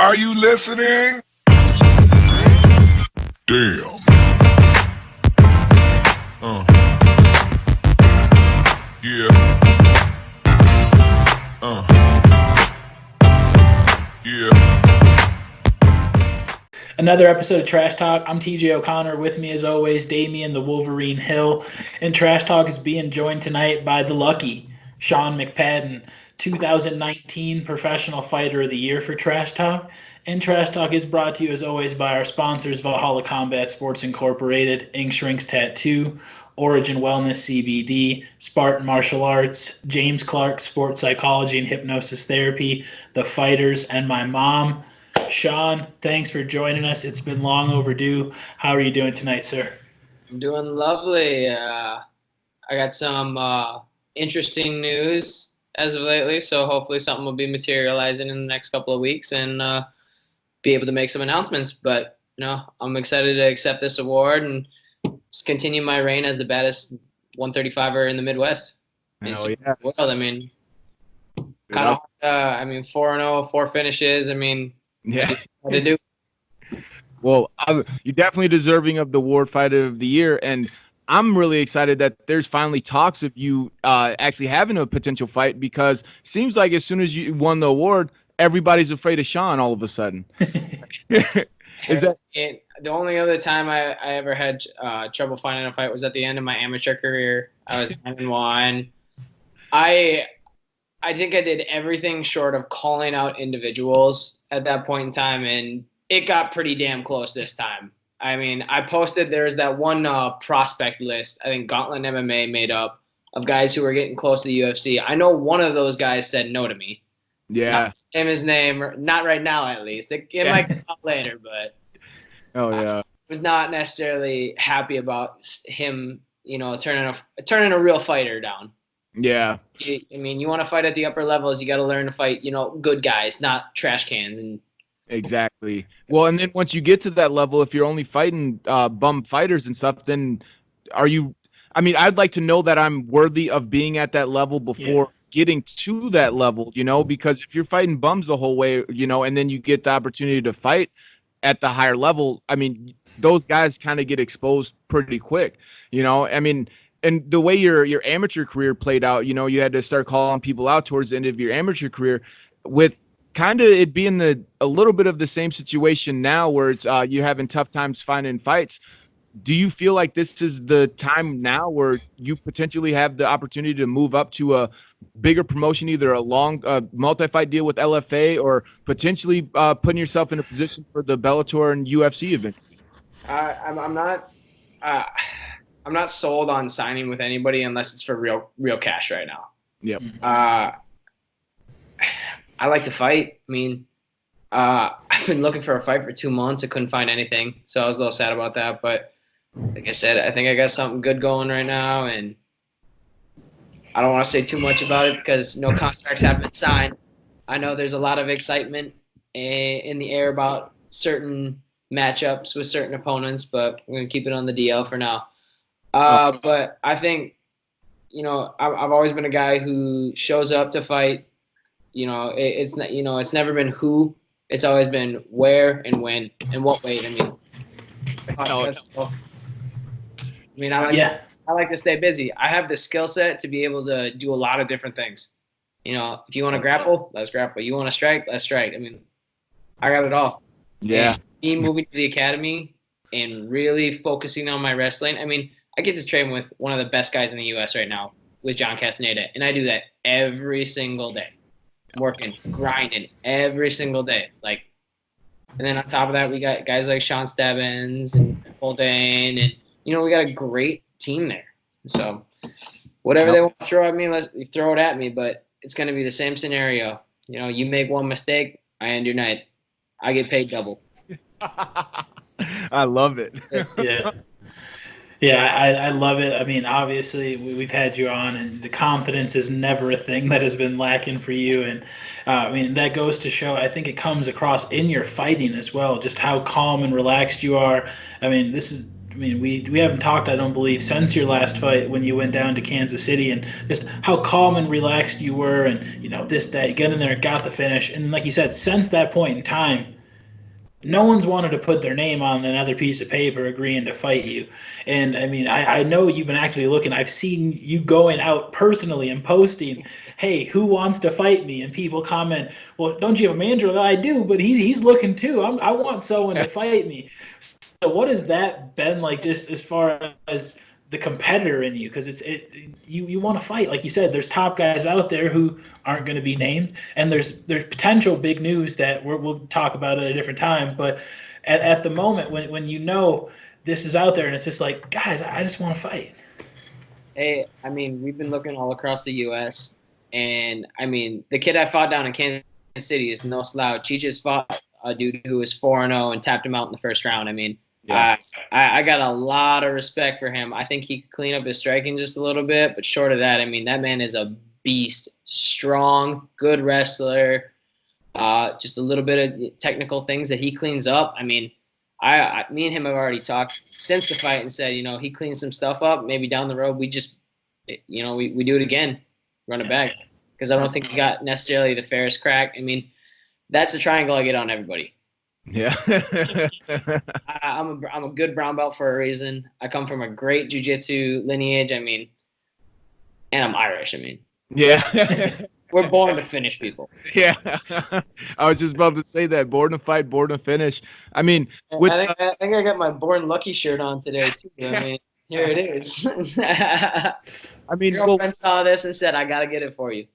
Are you listening? Damn. Yeah. Yeah. Another episode of Trash Talk. I'm TJ O'Connor. With me, as always, Damian the Wolverine Hill. And Trash Talk is being joined tonight by the lucky Sean McPadden, 2019 Professional Fighter of the Year for Trash Talk. And Trash Talk is brought to you, as always, by our sponsors, Valhalla Combat Sports Incorporated, Ink Shrinks Tattoo, Origin Wellness CBD, Spartan Martial Arts, James Clark Sports Psychology and Hypnosis Therapy, The Fighters, and my mom. Sean, thanks for joining us. It's been long overdue. How are you doing tonight, sir? I'm doing lovely. I got some interesting news as of lately, so hopefully something will be materializing in the next couple of weeks and be able to make some announcements. But I'm excited to accept this award and just continue my reign as the baddest 135er in the Midwest. Hell yeah. World. I mean, kind of. 4-0, 4 finishes. I mean, yeah. What to do. Well, you're definitely deserving of the award Fighter of the Year, and I'm really excited that there's finally talks of you actually having a potential fight, because it seems like as soon as you won the award, everybody's afraid of Sean all of a sudden. Is that the only other time I ever had trouble finding a fight was at the end of my amateur career. I was 9-1. I think I did everything short of calling out individuals at that point in time, and it got pretty damn close this time. I mean, I posted, there's that one prospect list, I think Gauntlet MMA made up, of guys who were getting close to the UFC. I know one of those guys said no to me. Yeah. Not saying his name, not right now at least. It might come out later, but I was not necessarily happy about him, turning a real fighter down. Yeah. I mean, you want to fight at the upper levels, you got to learn to fight, good guys, not trash cans. And exactly. Well, and then once you get to that level, if you're only fighting bum fighters and stuff, then are you? I mean, I'd like to know that I'm worthy of being at that level before getting to that level, because if you're fighting bums the whole way, and then you get the opportunity to fight at the higher level, I mean, those guys kind of get exposed pretty quick, I mean. And the way your amateur career played out, you had to start calling people out towards the end of your amateur career, with kind of it being a little bit of the same situation now, where it's you're having tough times finding fights. Do you feel like this is the time now where you potentially have the opportunity to move up to a bigger promotion, either a long multi-fight deal with LFA, or potentially putting yourself in a position for the Bellator and UFC event? I'm not sold on signing with anybody unless it's for real cash right now. Yep. I like to fight. I mean, I've been looking for a fight for 2 months. I couldn't find anything, so I was a little sad about that. But like I said, I think I got something good going right now, and I don't want to say too much about it because no contracts have been signed. I know there's a lot of excitement in the air about certain matchups with certain opponents, but we're going to keep it on the DL for now. But I think, I've always been a guy who shows up to fight. It's not, it's never been who, it's always been where and when and what weight. I like to stay busy. I have the skill set to be able to do a lot of different things. If you want to grapple, let's grapple. You want to strike, let's strike. I mean, I got it all. Yeah. And me moving to the academy and really focusing on my wrestling. I mean, I get to train with one of the best guys in the U.S. right now, with John Castaneda, and I do that every single day. I'm working, grinding every single day. And then on top of that, we got guys like Sean Stebbins and Holden, and we got a great team there. So whatever they want to throw at me, let's throw it at me. But it's going to be the same scenario. You make one mistake, I end your night. I get paid double. I love it. Yeah. Yeah, I love it. I mean, obviously, we've had you on, and the confidence is never a thing that has been lacking for you. And, that goes to show, I think it comes across in your fighting as well, just how calm and relaxed you are. I mean, this is I mean, we haven't talked, I don't believe, since your last fight when you went down to Kansas City, and just how calm and relaxed you were, and this, that, you got in there, got the finish, and like you said, since that point in time, no one's wanted to put their name on another piece of paper agreeing to fight you. And I mean, I know you've been actively looking. I've seen you going out personally and posting, hey, who wants to fight me? And people comment, well, don't you have a manager? Well, I do, but he's looking too. I want someone to fight me. So what has that been like, just as far as the competitor in you? Because you want to fight. Like you said, there's top guys out there who aren't going to be named, and there's potential big news that we'll talk about at a different time. But at the moment, when this is out there, and it's just like, guys, I just want to fight. Hey, I mean, we've been looking all across the U.S., and I mean, the kid I fought down in Kansas City is no slouch. He just fought a dude who was 4-0 and tapped him out in the first round. I mean, yeah. I got a lot of respect for him. I think he could clean up his striking just a little bit, but short of that, I mean, that man is a beast. Strong, good wrestler. Just a little bit of technical things that he cleans up. I mean, me and him have already talked since the fight and said, he cleans some stuff up. Maybe down the road we just, we do it again, run it back, because I don't think we got necessarily the fairest crack. I mean, that's the triangle I get on everybody. Yeah. I'm a good brown belt for a reason. I come from a great jiu-jitsu lineage. I mean, and I'm Irish. I mean, yeah. We're born to finish people. Yeah. I was just about to say that. Born to fight, born to finish. I mean, I think I got my Born Lucky shirt on today too. I mean, here it is. I mean, girlfriend saw this and said, "I gotta get it for you."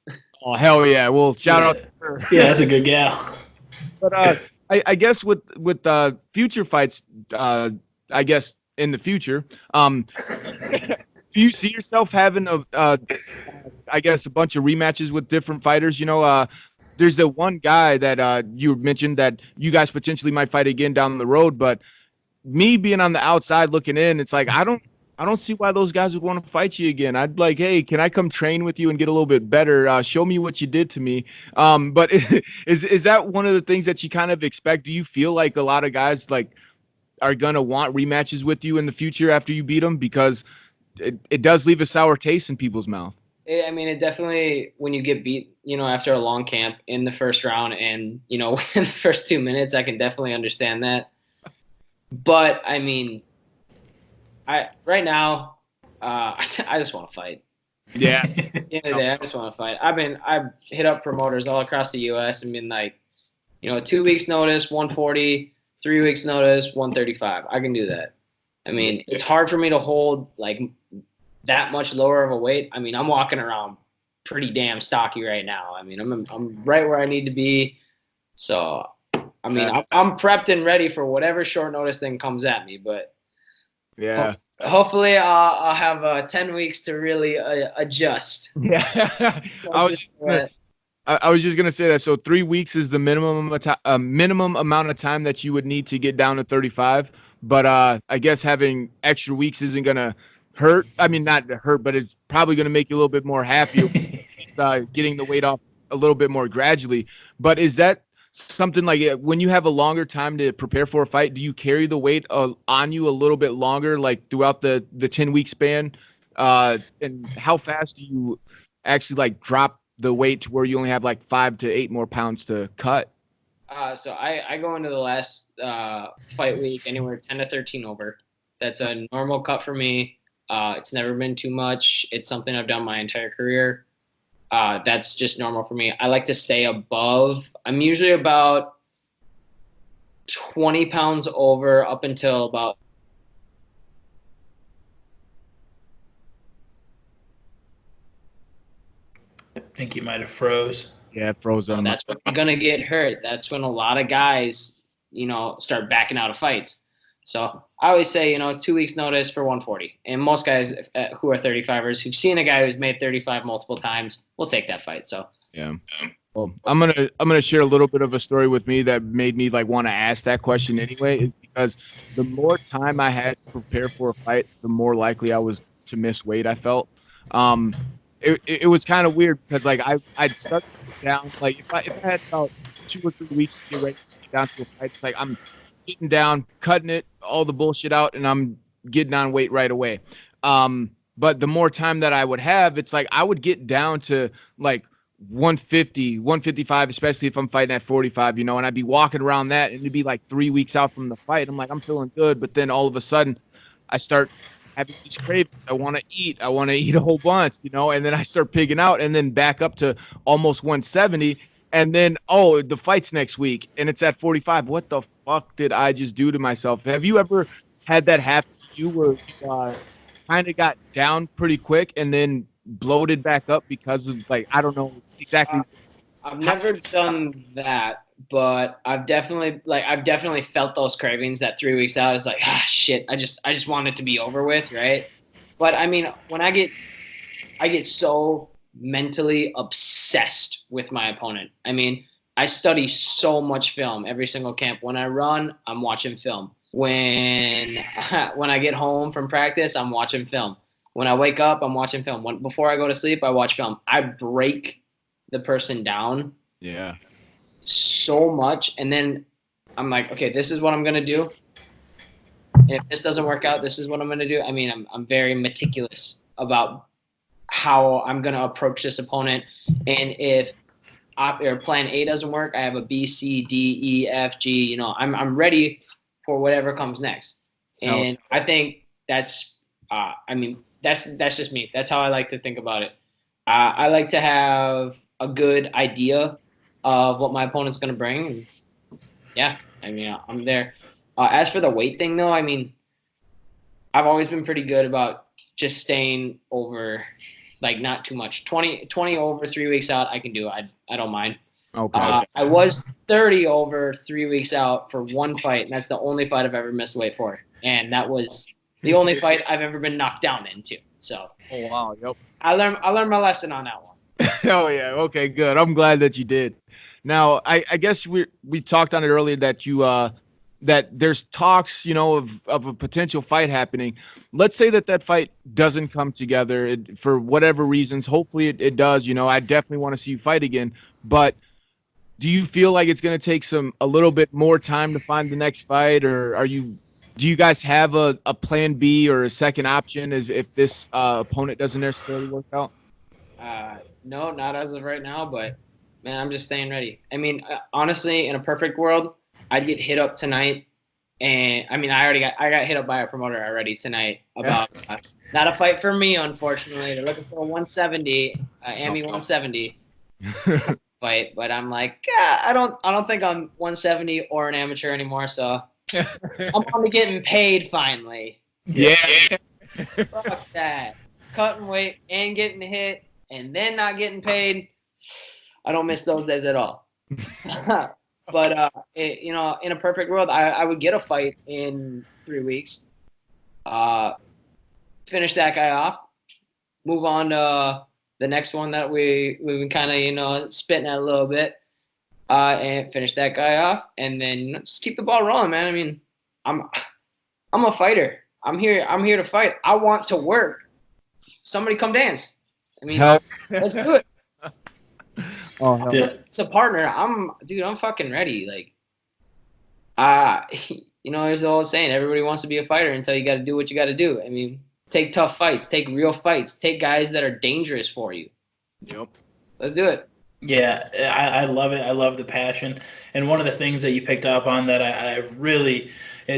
Oh, hell yeah! Well, shout out to her. Yeah, that's a good gal. But I guess with future fights, I guess in the future, do you see yourself having I guess a bunch of rematches with different fighters? There's the one guy that you mentioned that you guys potentially might fight again down the road, but me being on the outside looking in, it's like I don't see why those guys would want to fight you again. I'd like, hey, can I come train with you and get a little bit better? Show me what you did to me. But is that one of the things that you kind of expect? Do you feel like a lot of guys are gonna want rematches with you in the future after you beat them, because it does leave a sour taste in people's mouth? I mean, it definitely, when you get beat, after a long camp in the first round and, in the first 2 minutes, I can definitely understand that. But I mean, right now, I just want to fight. Yeah. At the end of the day, I just want to fight. I've hit up promoters all across the U.S. and been like, 2 weeks notice, 140, 3 weeks notice, 135. I can do that. I mean, it's hard for me to hold that much lower of a weight. I mean, I'm walking around pretty damn stocky right now. I mean, I'm right where I need to be. So, I mean, I'm prepped and ready for whatever short notice thing comes at me. But yeah, hopefully I'll have 10 weeks to really adjust. Yeah, I was just gonna say that. So 3 weeks is the minimum amount of time that you would need to get down to 35. But I guess having extra weeks isn't gonna hurt. I mean, not hurt, but it's probably gonna make you a little bit more happy getting the weight off a little bit more gradually. But is that something like when you have a longer time to prepare for a fight, do you carry the weight on you a little bit longer, like throughout the 10-week span? And how fast do you actually drop the weight to where you only have 5 to 8 more pounds to cut? So I go into the last fight week anywhere 10 to 13 over. That's a normal cut for me. It's never been too much. It's something I've done my entire career. That's just normal for me. I like to stay above. I'm usually about 20 pounds over up until about. I think you might have froze. Yeah, it froze on. That's when you're gonna get hurt. That's when a lot of guys, start backing out of fights. So I always say, 2 weeks notice for 140. And most guys who are 35ers who've seen a guy who's made 35 multiple times will take that fight. So yeah. Well, I'm gonna share a little bit of a story with me that made me want to ask that question anyway. Is because the more time I had to prepare for a fight, the more likely I was to miss weight. I felt. It was kind of weird because I'd start down if I had about 2 or 3 weeks to get ready to get down to a fight, it's I'm getting down, cutting it, all the bullshit out, and I'm getting on weight right away. But the more time that I would have, it's like I would get down to like 150, 155, especially if I'm fighting at 45, and I'd be walking around that, and it'd be like 3 weeks out from the fight. I'm like, I'm feeling good. But then all of a sudden I start having these cravings. I want to eat a whole bunch, and then I start pigging out and then back up to almost 170. And then, the fight's next week and it's at 45. What the fuck did I just do to myself? Have you ever had that happen to you where you kind of got down pretty quick and then bloated back up because of, like, I don't know exactly? I've never done that, but I've definitely felt those cravings that 3 weeks out is like, shit, I just want it to be over with, right? But I mean, when I get so mentally obsessed with my opponent. I mean, I study so much film every single camp. When I run, I'm watching film. When I get home from practice, I'm watching film. When I wake up, I'm watching film. Before I go to sleep, I watch film. I break the person down so much, and then I'm like, okay, this is what I'm gonna do. And if this doesn't work out, this is what I'm gonna do. I mean, I'm very meticulous about how I'm gonna approach this opponent, and if plan A doesn't work, I have a B, C, D, E, F, G. I'm ready for whatever comes next. And I think that's that's just me. That's how I like to think about it. I like to have a good idea of what my opponent's going to bring. Yeah, I mean, I'm there. As for the weight thing, though, I mean, I've always been pretty good about just staying over, like, not too much. 20 over 3 weeks out, I can do it. I don't mind. Okay. I was 30 over 3 weeks out for one fight, and that's the only fight I've ever missed weight for. And that was the only fight I've ever been knocked down into. So, oh wow, yep. I learned my lesson on that one. Oh yeah, okay, good. I'm glad that you did. Now, I guess we talked on it earlier that you that there's talks, of a potential fight happening. Let's say that fight doesn't come together for whatever reasons. Hopefully it does. I definitely want to see you fight again. But do you feel like it's going to take a little bit more time to find the next fight, or do you guys have a plan B or a second option if this opponent doesn't necessarily work out? No, not as of right now, but man, I'm just staying ready. I mean, honestly, in a perfect world, I'd get hit up tonight, and I mean, I got hit up by a promoter already tonight about not a fight for me, unfortunately. They're looking for a 170, AMI 170 fight, but I'm like, I don't think I'm 170 or an amateur anymore, so I'm only getting paid finally. Yeah. Fuck that. Cutting weight and getting hit and then not getting paid. I don't miss those days at all. But in a perfect world, I would get a fight in 3 weeks. Finish that guy off. Move on to the next one that we've been kind of spitting at a little bit. And finish that guy off, and then just keep the ball rolling, man. I mean, I'm a fighter. I'm here to fight. I want to work. Somebody come dance. I mean, let's do it. Oh, no. It's a partner. I'm fucking ready. Like, there's the old saying, everybody wants to be a fighter until you got to do what you got to do. I mean, take tough fights, take real fights, take guys that are dangerous for you. Yep. Let's do it. Yeah, I love it. I love the passion. And one of the things that you picked up on that I really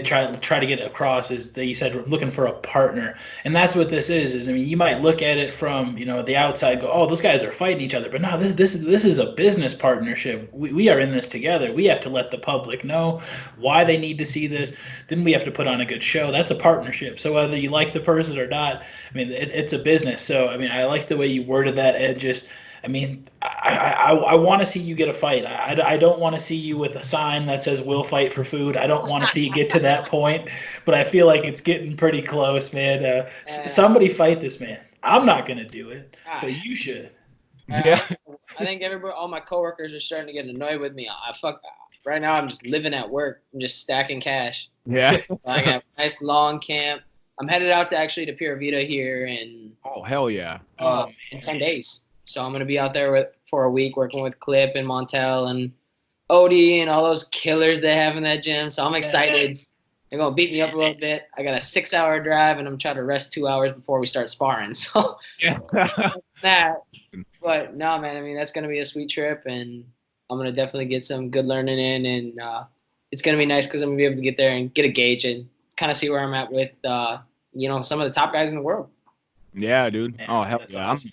try to get across is that you said we're looking for a partner. And that's what this is. I mean, you might look at it from, the outside, go, oh, those guys are fighting each other. But no, this is a business partnership. We are in this together. We have to let the public know why they need to see this. Then we have to put on a good show. That's a partnership. So whether you like the person or not, I mean, it's a business. So, I mean, I like the way you worded that, Ed. I mean, I want to see you get a fight. I don't want to see you with a sign that says "We'll fight for food." I don't want to see you get to that point, but I feel like it's getting pretty close, man. Somebody fight this man. I'm not gonna do it, but you should. Yeah. I think all my coworkers are starting to get annoyed with me. Right now, I'm just living at work. I'm just stacking cash. Yeah. I got a nice long camp. I'm headed out to Pura Vida here in hell yeah. In 10 days. So I'm going to be out there for a week working with Clip and Montel and Odie and all those killers they have in that gym. So I'm excited. They're gonna beat me up a little bit. I got a 6-hour drive, and I'm trying to rest 2 hours before we start sparring. So that. But no, man. I mean, that's gonna be a sweet trip, and I'm gonna definitely get some good learning in, and it's gonna be nice because I'm gonna be able to get there and get a gauge and kind of see where I'm at with some of the top guys in the world. Yeah, dude. Oh, hell yeah. Awesome.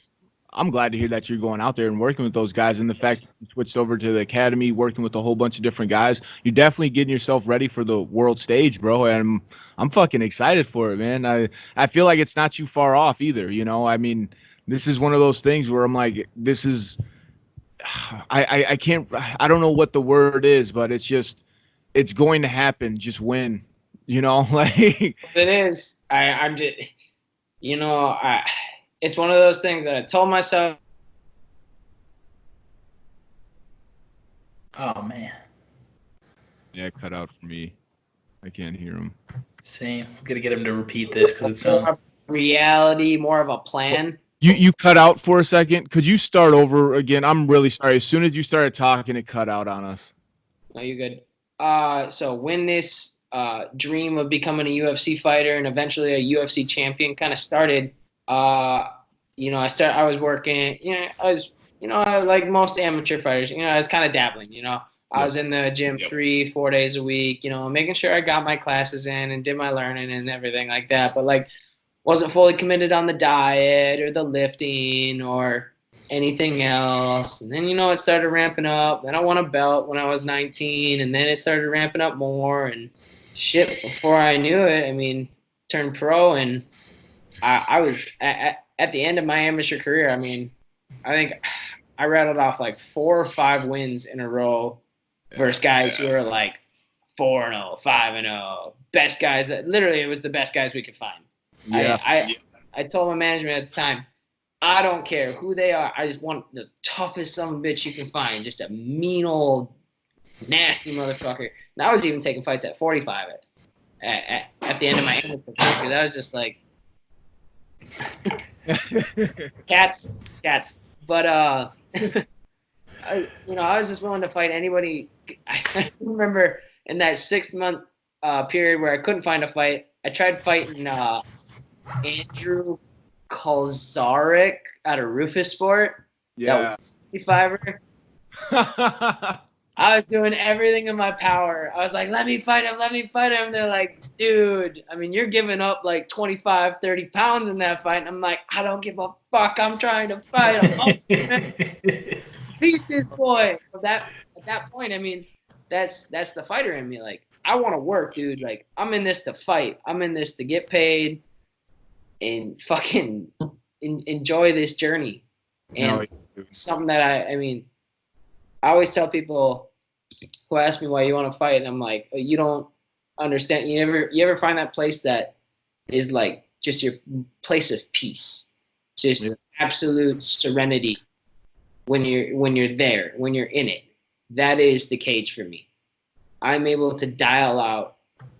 I'm glad to hear that you're going out there and working with those guys, and the fact that you switched over to the academy, working with a whole bunch of different guys. You're definitely getting yourself ready for the world stage, bro. And I'm fucking excited for it, man. I feel like it's not too far off either. I mean, this is one of those things where I'm like, this is, I can't, I don't know what the word is, but it's going to happen. Just win, like. It is. I'm just, it's one of those things that I told myself. Oh man. Yeah, cut out for me. I can't hear him. Same. I'm gonna get him to repeat this because it's more of reality, more of a plan. You cut out for a second. Could you start over again? I'm really sorry. As soon as you started talking, it cut out on us. No, you're good. So when this dream of becoming a UFC fighter and eventually a UFC champion kind of started, I was working, like most amateur fighters, I was kind of dabbling, I was in the gym 3-4 days a week, making sure I got my classes in and did my learning and everything like that. But like, wasn't fully committed on the diet or the lifting or anything else. And then, it started ramping up. Then I won a belt when I was 19, and then it started ramping up more. And shit, before I knew it, I mean, turned pro, and I was at the end of my amateur career. I mean, I think I rattled off like 4 or 5 wins in a row versus guys who were like 4-0, 5-0, best guys. That literally, it was the best guys we could find. Yeah. I told my management at the time, I don't care who they are. I just want the toughest son of a bitch you can find. Just a mean old nasty motherfucker. And I was even taking fights at 45 at the end of my amateur career. That was just like cats. But I was just willing to fight anybody. I remember in that 6-month period where I couldn't find a fight, I tried fighting Andrew Kolzarek out of Rufus Sport. Yeah. 55er. I was doing everything in my power. I was like, let me fight him. They're like, dude, I mean, you're giving up like 25, 30 pounds in that fight. And I'm like, I don't give a fuck. I'm trying to fight him. Beat this boy. So at that point, I mean, that's the fighter in me. Like, I want to work, dude. Like, I'm in this to fight. I'm in this to get paid and fucking enjoy this journey. And something that I always tell people who ask me why you want to fight, and I'm like, oh, you don't understand. You ever find that place that is like just your place of peace, just absolute serenity when you're there, when you're in it. That is the cage for me. I'm able to dial out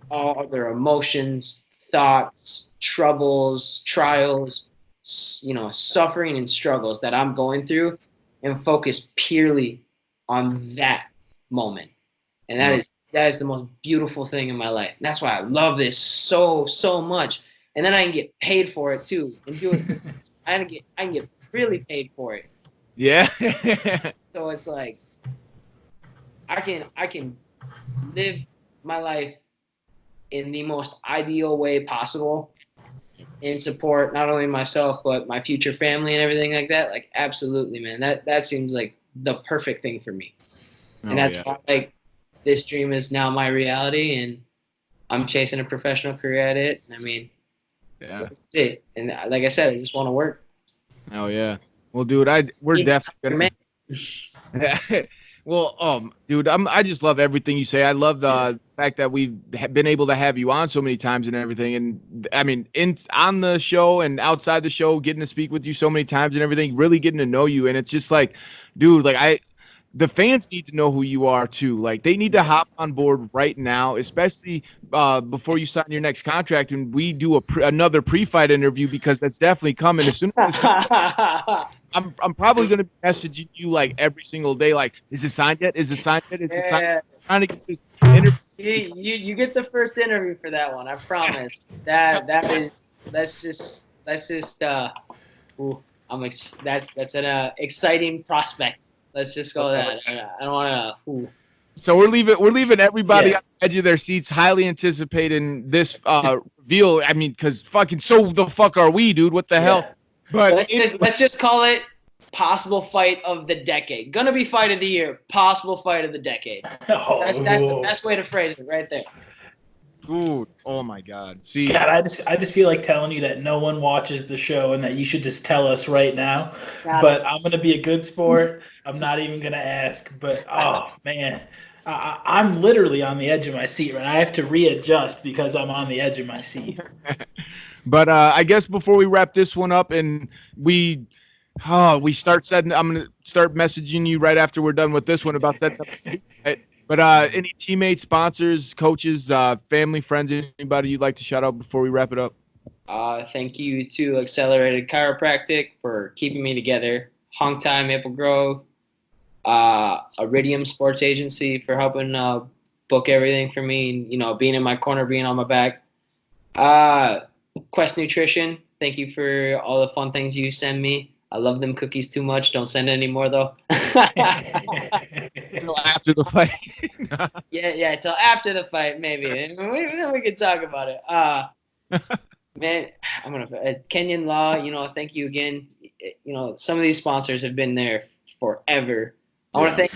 all other emotions, thoughts, troubles, trials, suffering and struggles that I'm going through, and focus purely on that moment. And that is the most beautiful thing in my life. And that's why I love this so much. And then I can get paid for it too, and do it. I can get really paid for it. Yeah. So it's like I can live my life in the most ideal way possible and support not only myself but my future family and everything like that. Like, absolutely, man. That seems like the perfect thing for me. And that's why, like, this dream is now my reality, and I'm chasing a professional career at it. I mean, that's it. And like I said, I just want to work. Oh yeah. Well, dude, we're definitely gonna. Well, dude, I just love everything you say. I love the fact that we've been able to have you on so many times and everything. And I mean, on the show and outside the show, getting to speak with you so many times and everything, really getting to know you. And it's just like, dude, like the fans need to know who you are too. Like, they need to hop on board right now, especially before you sign your next contract, and we do another pre-fight interview, because that's definitely coming. As soon as I'm probably going to be messaging you like every single day, like, is it signed yet? Is it signed yet? Is it signed yet? Trying to get this interview You get the first interview for that one. I promise. That is. Let's just. Ooh, that's an exciting prospect. Let's just go with that. I don't want to. So we're leaving everybody Yeah. on the edge of their seats, highly anticipating this reveal. I mean, because fucking so the fuck are we, dude? What the hell? But Let's just call it possible fight of the decade. Gonna be fight of the year. Possible fight of the decade. That's the best way to phrase it, right there. Dude, oh my God. See, God, I just feel like telling you that no one watches the show and that you should just tell us right now. But I'm gonna be a good sport. I'm not even gonna ask. But oh man, I'm literally on the edge of my seat, right? I have to readjust because I'm on the edge of my seat. but I guess before we wrap this one up and we start setting, I'm gonna start messaging you right after we're done with this one about that. But any teammates, sponsors, coaches, family, friends, anybody you'd like to shout out before we wrap it up? Thank you to Accelerated Chiropractic for keeping me together. Hong Tai Maple Grove, Iridium Sports Agency for helping book everything for me. And, being in my corner, being on my back. Quest Nutrition, thank you for all the fun things you send me. I love them cookies too much. Don't send any more though. Until after the fight. Yeah, till after the fight maybe. And then we can talk about it. Man, I'm gonna Kenyon Law. Thank you again. Some of these sponsors have been there forever. I want to thank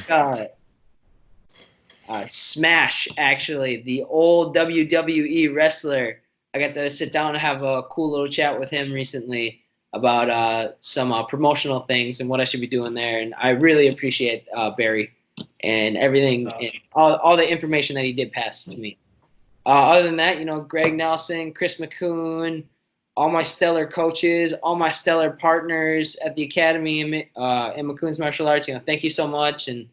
Smash, actually, the old WWE wrestler. I got to sit down and have a cool little chat with him recently about some promotional things and what I should be doing there. And I really appreciate Barry and everything, Awesome. and all the information that he did pass to me. Other than that, Greg Nelson, Chris McCoon, all my stellar coaches, all my stellar partners at the Academy in McCoon's Martial Arts, thank you so much. And,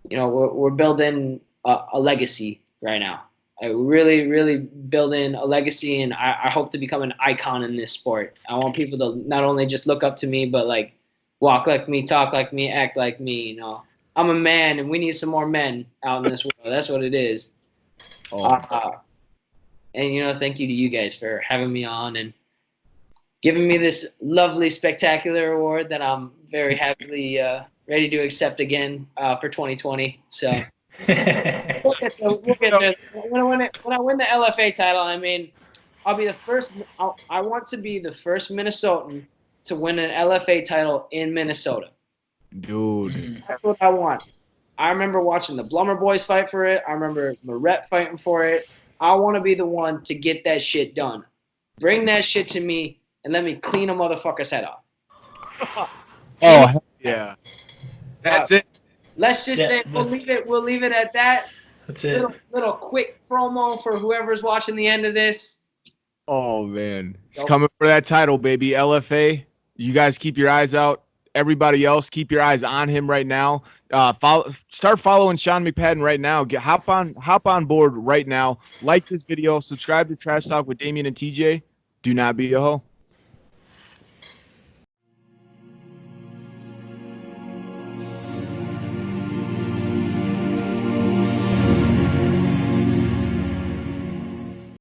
we're building a legacy right now. Really, really building a legacy, and I hope to become an icon in this sport. I want people to not only just look up to me, but like walk like me, talk like me, act like me. I'm a man, and we need some more men out in this world. That's what it is. And thank you to you guys for having me on and giving me this lovely, spectacular award that I'm very happily ready to accept again for 2020. So. We'll get there. When I win the LFA title, I'll be the first. I want to be the first Minnesotan to win an LFA title in Minnesota. Dude, That's what I want. I remember watching the Blummer Boys fight for it. I remember Moret fighting for it. I want to be the one to get that shit done. Bring that shit to me and let me clean a motherfucker's head off. oh yeah, that's it. Let's just say we'll leave it at that. That's it. Little quick promo for whoever's watching the end of this. Oh man, he's coming for that title, baby. LFA. You guys keep your eyes out. Everybody else, keep your eyes on him right now. Start following Sean McPadden right now. Hop on board right now. Like this video. Subscribe to Trash Talk with Damien and TJ. Do not be a hoe.